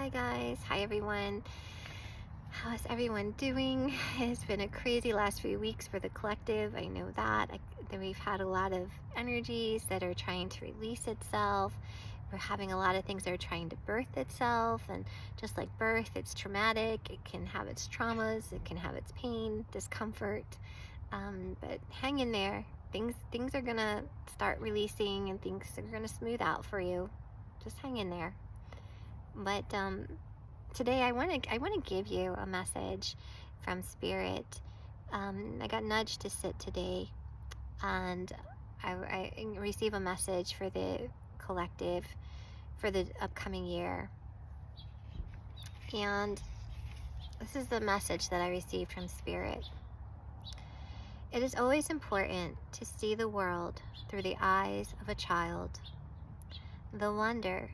Hi guys, hi everyone. How is everyone doing? It's been a crazy last few weeks for the collective. I know that. We've had a lot of energies that are trying to release itself. We're having a lot of things that are trying to birth itself, and just like birth, it's traumatic. It can have its traumas, it can have its pain, discomfort. But hang in there. Things are gonna start releasing, and things are gonna smooth out for you. Just hang in there. But today I want to give you a message from Spirit. I got nudged to sit today, and I receive a message for the collective for the upcoming year. And this is the message that I received from Spirit. It is always important to see the world through the eyes of a child. The wonder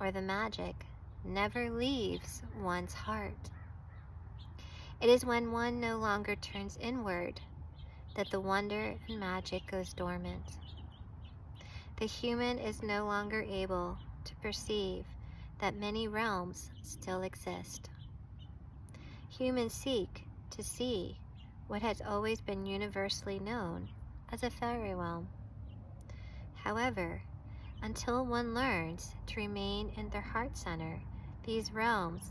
or the magic never leaves one's heart. It is when one no longer turns inward that the wonder and magic goes dormant. The human is no longer able to perceive that many realms still exist. Humans seek to see what has always been universally known as a fairy realm. However, until one learns to remain in their heart center, these realms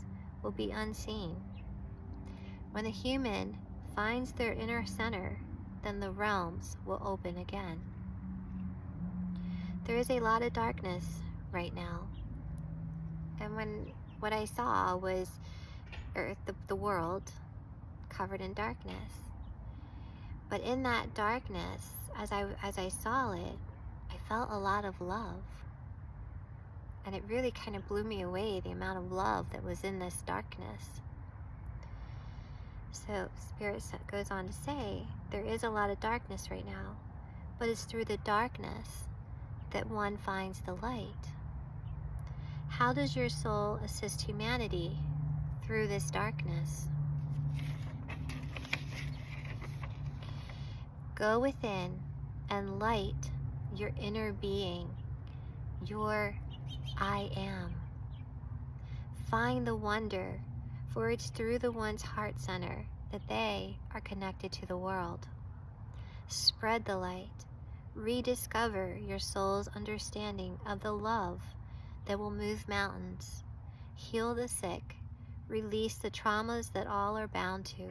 will be unseen. When the human finds their inner center, then the realms will open again. There is a lot of darkness right now. And what I saw was Earth, the world, covered in darkness. But in that darkness, as I saw it, I felt a lot of love. And it really kind of blew me away, the amount of love that was in this darkness. So Spirit goes on to say, there is a lot of darkness right now, but it's through the darkness that one finds the light. How does your soul assist humanity through this darkness? Go within and light your inner being, your I am. Find the wonder, for it's through the one's heart center that they are connected to the world. Spread the light. Rediscover your soul's understanding of the love that will move mountains, heal the sick, release the traumas that all are bound to.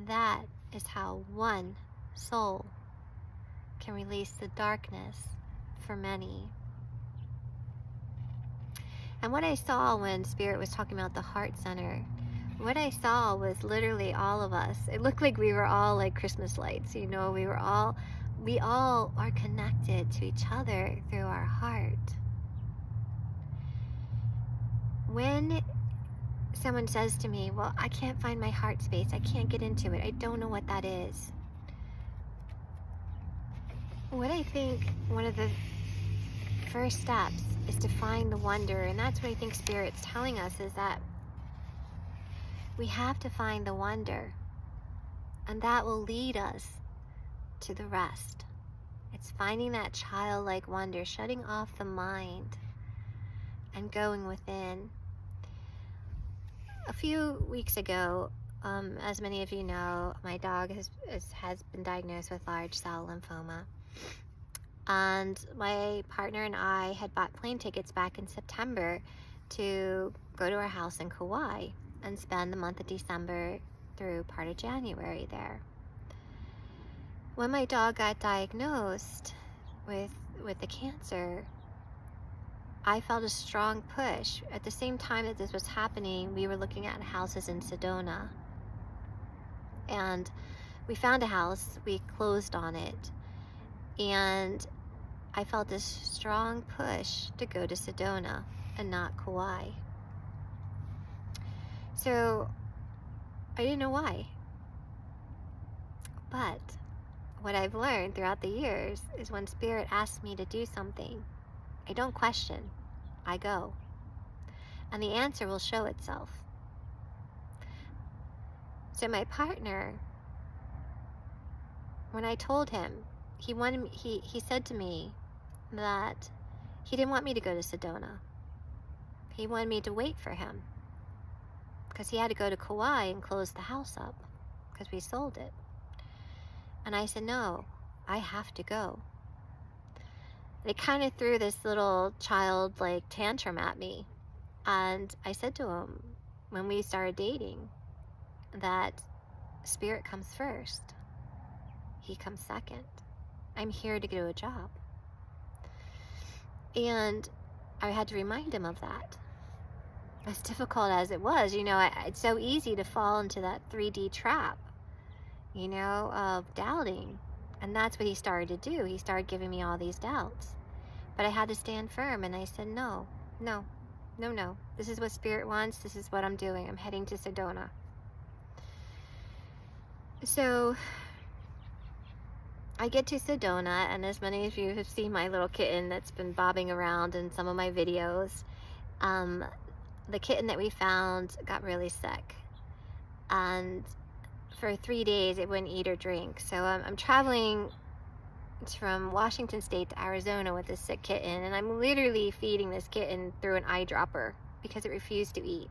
That is how one soul can release the darkness for many. And what I saw when Spirit was talking about the heart center, what I saw was literally all of us. It looked like we were all like Christmas lights, we all are connected to each other through our heart. When someone says to me, well, I can't find my heart space, I can't get into it, I don't know what that is. What I think one of the first steps is to find the wonder, and that's what I think Spirit's telling us, is that we have to find the wonder, and that will lead us to the rest. It's finding that childlike wonder, shutting off the mind and going within. A few weeks ago, as many of you know, my dog has been diagnosed with large cell lymphoma. And my partner and I had bought plane tickets back in September to go to our house in Kauai and spend the month of December through part of January there. When my dog got diagnosed with the cancer, I felt a strong push. At the same time that this was happening, we were looking at houses in Sedona. And we found a house, we closed on it, and I felt this strong push to go to Sedona and not Kauai. So I didn't know why. But what I've learned throughout the years is when Spirit asks me to do something, I don't question, I go. And the answer will show itself. So my partner, when I told him, he said to me that he didn't want me to go to Sedona. He wanted me to wait for him because he had to go to Kauai and close the house up because we sold it. And I said, no, I have to go. And he kind of threw this little child-like tantrum at me. And I said to him, when we started dating, that spirit comes first. He comes second. I'm here to do a job. And I had to remind him of that. As difficult as it was, it's so easy to fall into that 3D trap, of doubting. And that's what he started to do. He started giving me all these doubts. But I had to stand firm, and I said, no. This is what Spirit wants. This is what I'm doing. I'm heading to Sedona. So I get to Sedona, and as many of you have seen my little kitten that's been bobbing around in some of my videos, the kitten that we found got really sick. And for 3 days, it wouldn't eat or drink. So I'm traveling from Washington State to Arizona with this sick kitten, and I'm literally feeding this kitten through an eyedropper because it refused to eat.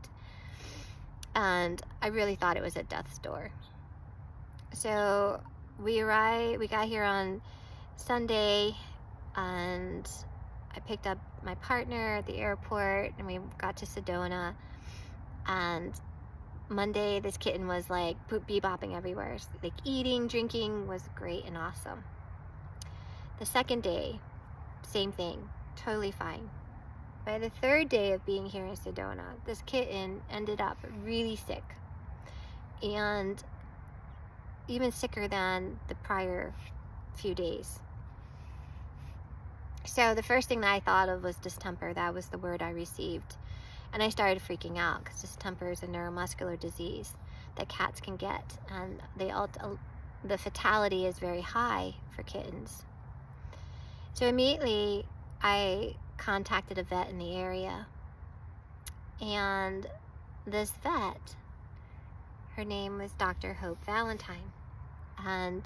And I really thought it was at death's door. So we got here on Sunday, and I picked up my partner at the airport, and we got to Sedona. And Monday, this kitten was like bebopping everywhere. Like eating, drinking was great and awesome. The second day, same thing, totally fine. By the third day of being here in Sedona, this kitten ended up really sick, and even sicker than the prior few days. So the first thing that I thought of was distemper. That was the word I received. And I started freaking out because distemper is a neuromuscular disease that cats can get, and the fatality is very high for kittens. So immediately I contacted a vet in the area, and this vet, her name was Dr. Hope Valentine, and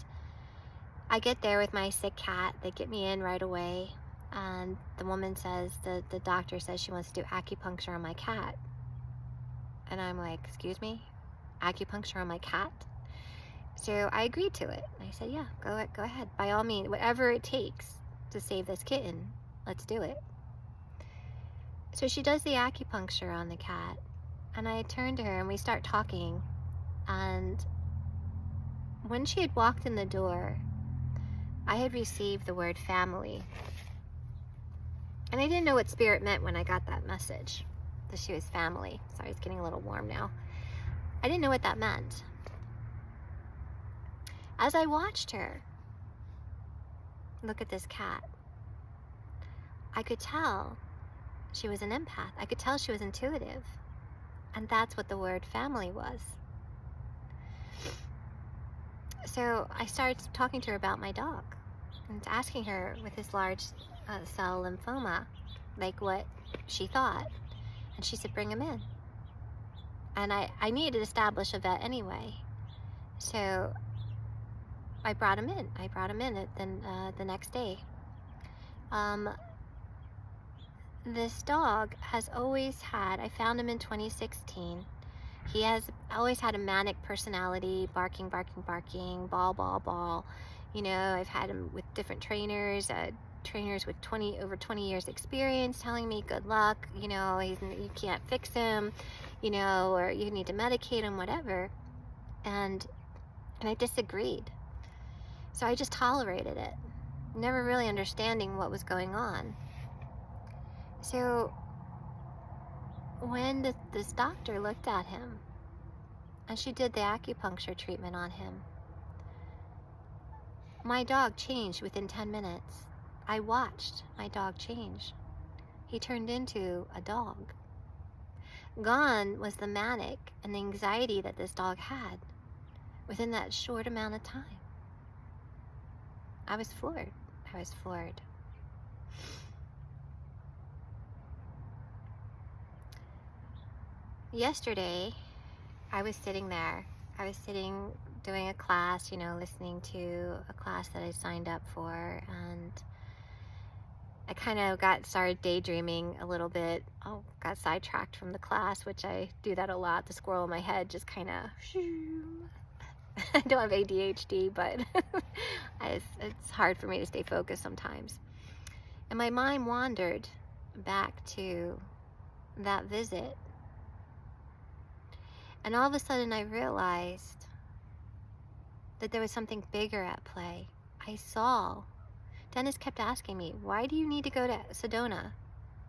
I get there with my sick cat. They get me in right away, and the woman says, the doctor says she wants to do acupuncture on my cat. And I'm like, excuse me, acupuncture on my cat? So I agreed to it. I said, yeah, go ahead, by all means, whatever it takes to save this kitten, let's do it. So she does the acupuncture on the cat, and I turn to her and we start talking. And when she had walked in the door, I had received the word family. And I didn't know what spirit meant when I got that message, that she was family. Sorry, it's getting a little warm now. I didn't know what that meant. As I watched her look at this cat, I could tell she was an empath. I could tell she was intuitive. And that's what the word family was. So I started talking to her about my dog and asking her with his large cell lymphoma, like what she thought. And she said, bring him in. And I needed to establish a vet anyway. So I brought him in. The next day. This dog has always had, I found him in 2016. He has always had a manic personality, barking, ball. I've had him with different trainers with over 20 years experience telling me good luck, you can't fix him, or you need to medicate him, whatever. And I disagreed. So I just tolerated it, never really understanding what was going on. So when this doctor looked at him and she did the acupuncture treatment on him, my dog changed within 10 minutes. I watched my dog change. He turned into a dog. Gone was the manic and the anxiety that this dog had within that short amount of time. I was floored. Yesterday, I was sitting there. Doing a class, listening to a class that I signed up for, I kind of started daydreaming a little bit. Oh, got sidetracked from the class, which I do that a lot. The squirrel in my head just kind of... I don't have ADHD, but it's hard for me to stay focused sometimes. And my mind wandered back to that visit. And all of a sudden I realized that there was something bigger at play. I saw. Dennis kept asking me, why do you need to go to Sedona?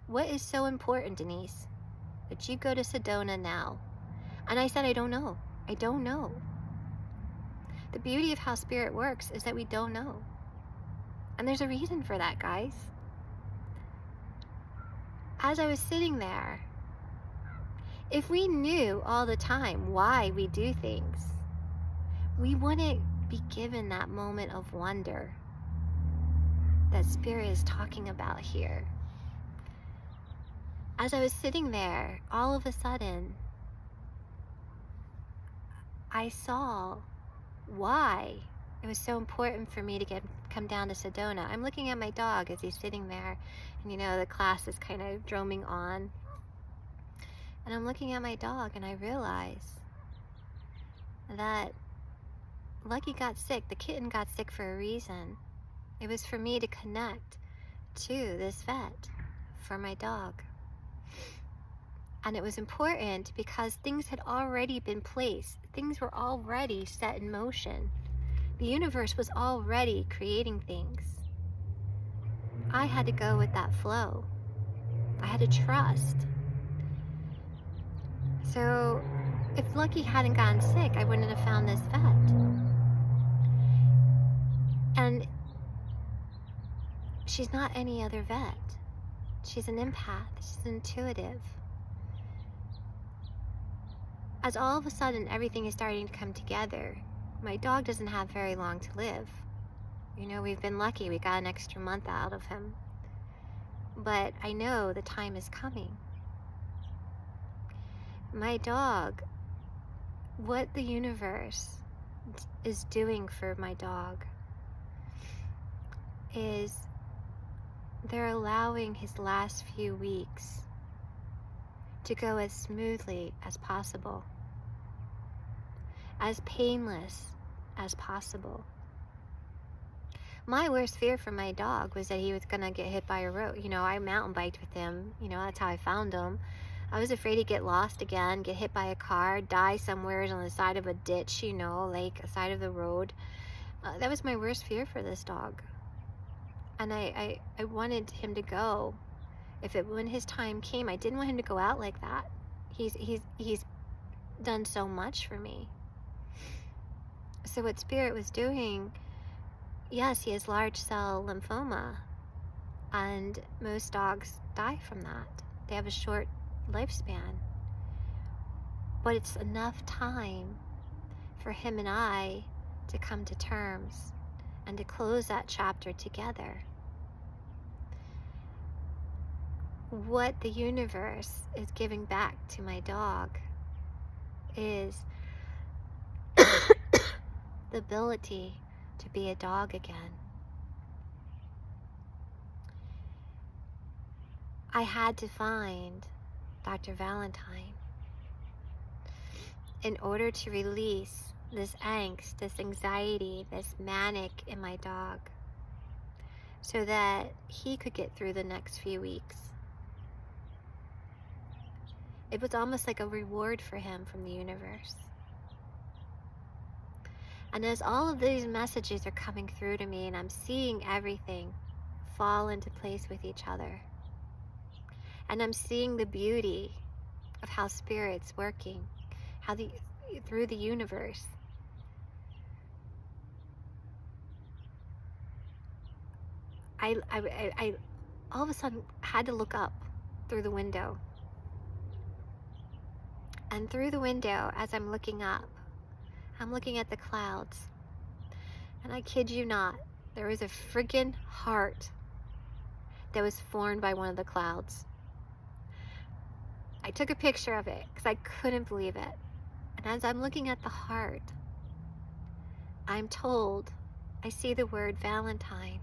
What is so important, Denise, that you go to Sedona now? And I said, I don't know. I don't know. The beauty of how spirit works is that we don't know. And there's a reason for that, guys. As I was sitting there, if we knew all the time why we do things, we wouldn't be given that moment of wonder that Spirit is talking about here. As I was sitting there, all of a sudden, I saw why it was so important for me to come down to Sedona. I'm looking at my dog as he's sitting there, and the class is kind of droning on. And I'm looking at my dog, and I realize that Lucky got sick. The kitten got sick for a reason. It was for me to connect to this vet for my dog. And it was important because things had already been placed. Things were already set in motion. The universe was already creating things. I had to go with that flow. I had to trust. So if Lucky hadn't gotten sick, I wouldn't have found this vet. And she's not any other vet. She's an empath. She's intuitive. As all of a sudden everything is starting to come together, my dog doesn't have very long to live. We've been lucky. We got an extra month out of him. But I know the time is coming. My dog, what the universe is doing for my dog is they're allowing his last few weeks to go as smoothly as possible, as painless as possible. My worst fear for my dog was that he was going to get hit by a road. I mountain biked with him. That's how I found him. I was afraid he'd get lost again, get hit by a car, die somewhere on the side of a ditch, like a side of the road. That was my worst fear for this dog. And I wanted him to go. When his time came, I didn't want him to go out like that. He's done so much for me. So what Spirit was doing, yes, he has large cell lymphoma, and most dogs die from that. They have a short lifespan. But it's enough time for him and I to come to terms and to close that chapter together. What the universe is giving back to my dog is the ability to be a dog again. I had to find Dr. Valentine in order to release this angst, this anxiety, this manic in my dog, so that he could get through the next few weeks. It was almost like a reward for him from the universe. And as all of these messages are coming through to me and I'm seeing everything fall into place with each other, and I'm seeing the beauty of how Spirit's working, through the universe, I all of a sudden had to look up through the window. And through the window, as I'm looking up, I'm looking at the clouds. And I kid you not, there was a friggin' heart that was formed by one of the clouds. I took a picture of it because I couldn't believe it. And as I'm looking at the heart, I'm told I see the word Valentine.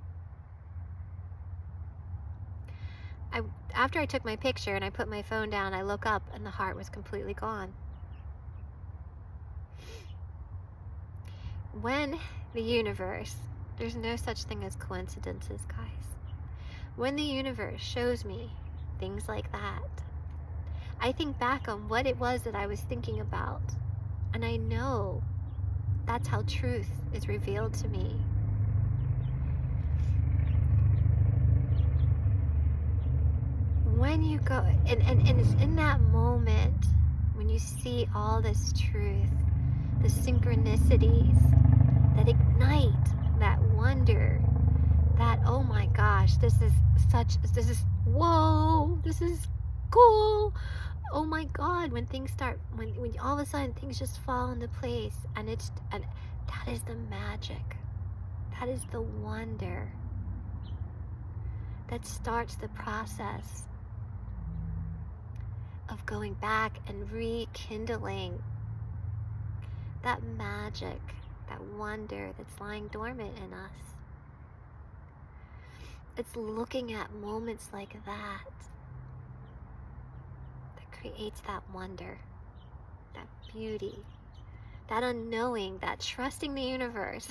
after I took my picture and I put my phone down, I look up and the heart was completely gone. When the universe, there's no such thing as coincidences, guys. When the universe shows me things like that, I think back on what it was that I was thinking about, and I know that's how truth is revealed to me. When you go, and it's in that moment when you see all this truth, the synchronicities that ignite that wonder, that, oh my gosh, this is whoa, this is cool. Oh my God, when things start, when all of a sudden things just fall into place, and that is the magic. That is the wonder that starts the process of going back and rekindling that magic, that wonder that's lying dormant in us. It's looking at moments like that creates that wonder, that beauty, that unknowing, that trusting the universe.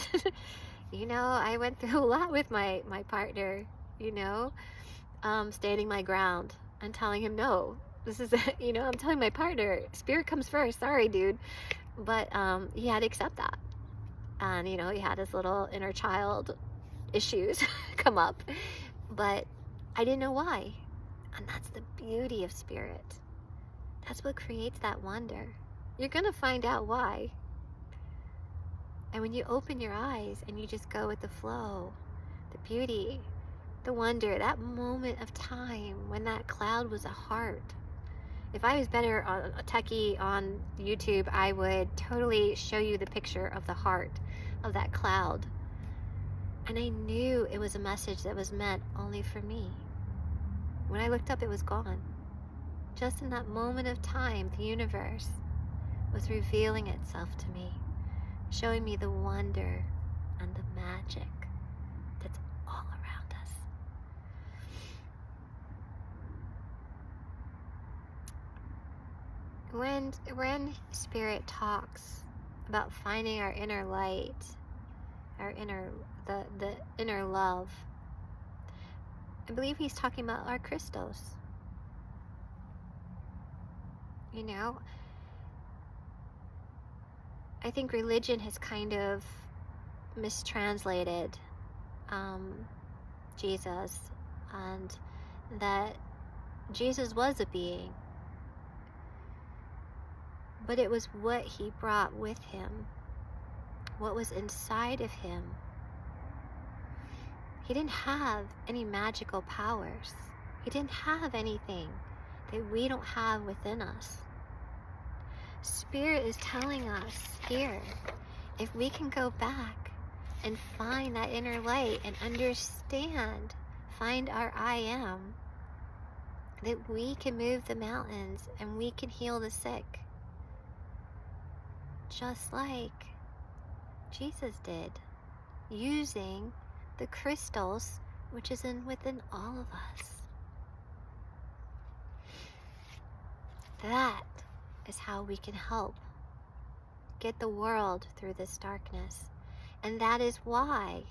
You know, I went through a lot with my partner, you know, standing my ground and telling him, no, this is, you know, I'm telling my partner, spirit comes first, sorry, dude. But he had to accept that. And, you know, he had his little inner child issues come up. But I didn't know why. And that's the beauty of spirit. That's what creates that wonder. You're going to find out why. And when you open your eyes and you just go with the flow, the beauty, the wonder, that moment of time when that cloud was a heart. If I was better on a techie on YouTube, I would totally show you the picture of the heart of that cloud. And I knew it was a message that was meant only for me. When I looked up, it was gone. Just in that moment of time, the universe was revealing itself to me, showing me the wonder and the magic that's all around us. When Spirit talks about finding our inner light, our inner, the inner love, I believe he's talking about our crystals. You know, I think religion has kind of mistranslated Jesus, and that Jesus was a being, but it was what he brought with him, what was inside of him. He didn't have any magical powers. He didn't have anything that we don't have within us. Spirit is telling us here, if we can go back and find that inner light and understand, find our I am, that we can move the mountains and we can heal the sick. Just like Jesus did, using the crystals which is within all of us. That is how we can help get the world through this darkness. And that is why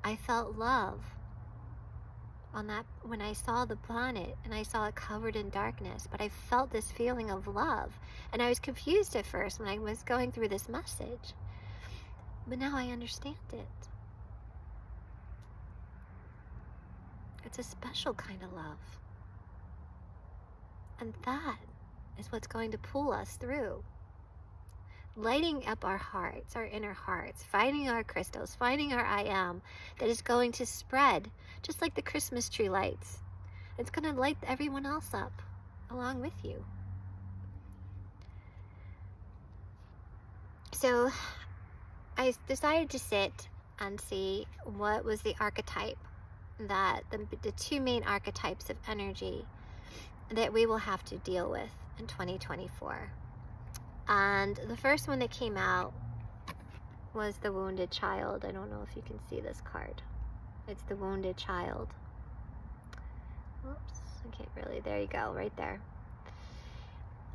I felt love on that when I saw the planet and I saw it covered in darkness. But I felt this feeling of love. And I was confused at first when I was going through this message. But now I understand it. It's a special kind of love. And that is what's going to pull us through. Lighting up our hearts, our inner hearts, finding our crystals, finding our I am, that is going to spread, just like the Christmas tree lights. It's going to light everyone else up along with you. So I decided to sit and see what was the archetype, that the two main archetypes of energy that we will have to deal with in 2024. And the first one that came out was the wounded child. I don't know if you can see this card. It's the wounded child. Oops, I can't really, there you go, right there.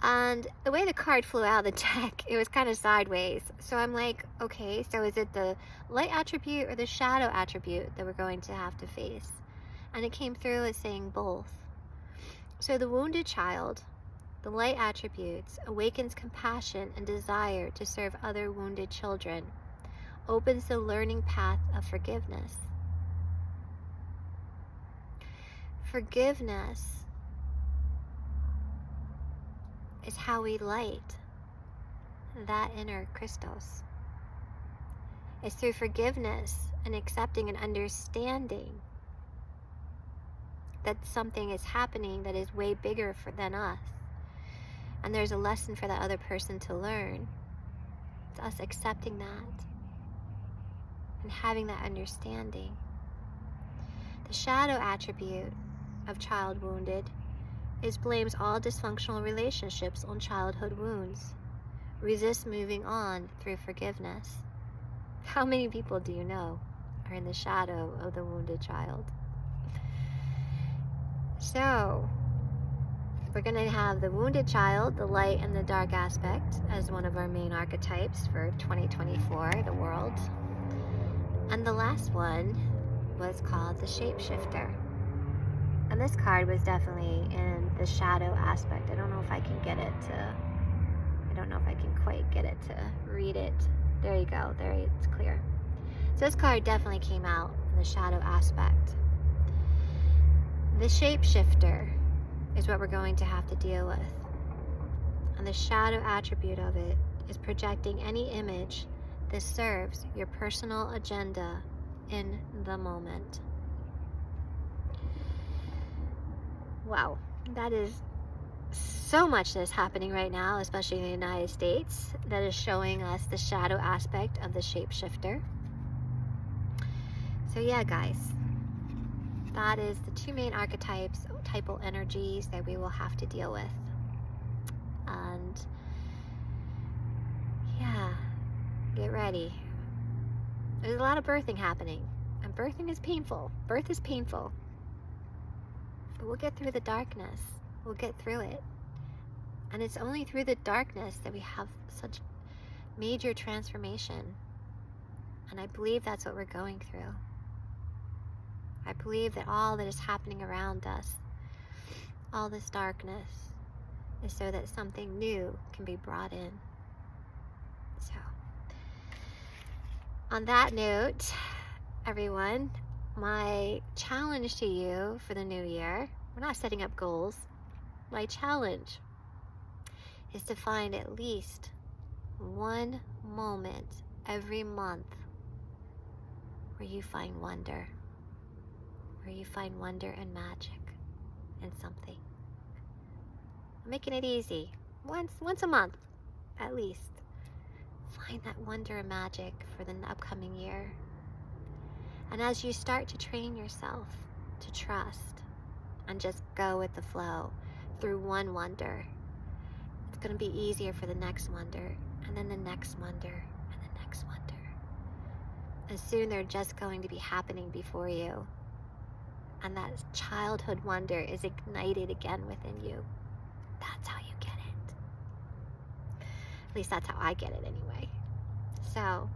And the way the card flew out of the deck, it was kind of sideways. So I'm like, okay, so is it the light attribute or the shadow attribute that we're going to have to face? And it came through as saying both. So the wounded child, the light attributes, awakens compassion and desire to serve other wounded children, opens the learning path of forgiveness. Forgiveness is how we light that inner Christos. It's through forgiveness and accepting and understanding that something is happening that is way bigger than us. And there's a lesson for that other person to learn. It's us accepting that and having that understanding. The shadow attribute of child wounded is blames all dysfunctional relationships on childhood wounds. Resist moving on through forgiveness. How many people do you know are in the shadow of the wounded child? So, we're going to have the wounded child, the light and the dark aspect, as one of our main archetypes for 2024, the world. And the last one was called the shapeshifter. And this card was definitely in the shadow aspect. I don't know if I can quite get it to read it. There you go. There, it's clear. So this card definitely came out in the shadow aspect. The shapeshifter is what we're going to have to deal with. And the shadow attribute of it is projecting any image that serves your personal agenda in the moment. Wow, that is so much that is happening right now, especially in the United States, that is showing us the shadow aspect of the shapeshifter. So yeah, guys, that is the two main archetypes, typal energies that we will have to deal with. And yeah, get ready. There's a lot of birthing happening, and birthing is painful. Birth is painful. But we'll get through the darkness. We'll get through it. And it's only through the darkness that we have such major transformation. And I believe that's what we're going through. I believe that all that is happening around us, all this darkness, is so that something new can be brought in. So, on that note, everyone, my challenge to you for the new year, we're not setting up goals. My challenge is to find at least one moment every month where you find wonder, where you find wonder and magic in something. I'm making it easy. Once a month, at least. Find that wonder and magic for the upcoming year. And as you start to train yourself to trust and just go with the flow through one wonder, it's going to be easier for the next wonder, and then the next wonder, and the next wonder. And soon they're just going to be happening before you. And that childhood wonder is ignited again within you. That's how you get it. At least that's how I get it anyway. So,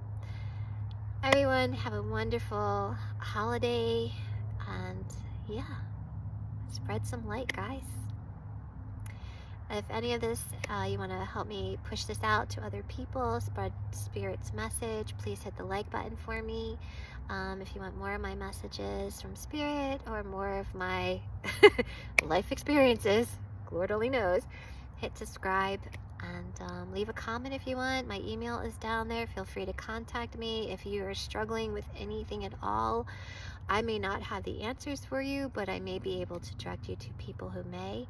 everyone, have a wonderful holiday, and yeah, spread some light, guys. If any of this, you want to help me push this out to other people, spread Spirit's message, please hit the like button for me. If you want more of my messages from Spirit or more of my life experiences, Lord only knows, hit subscribe and leave a comment if you want. My email is down there. Feel free to contact me if you are struggling with anything at all. I may not have the answers for you, but I may be able to direct you to people who may.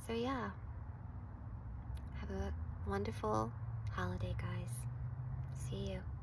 So yeah, have a wonderful holiday, guys. See you.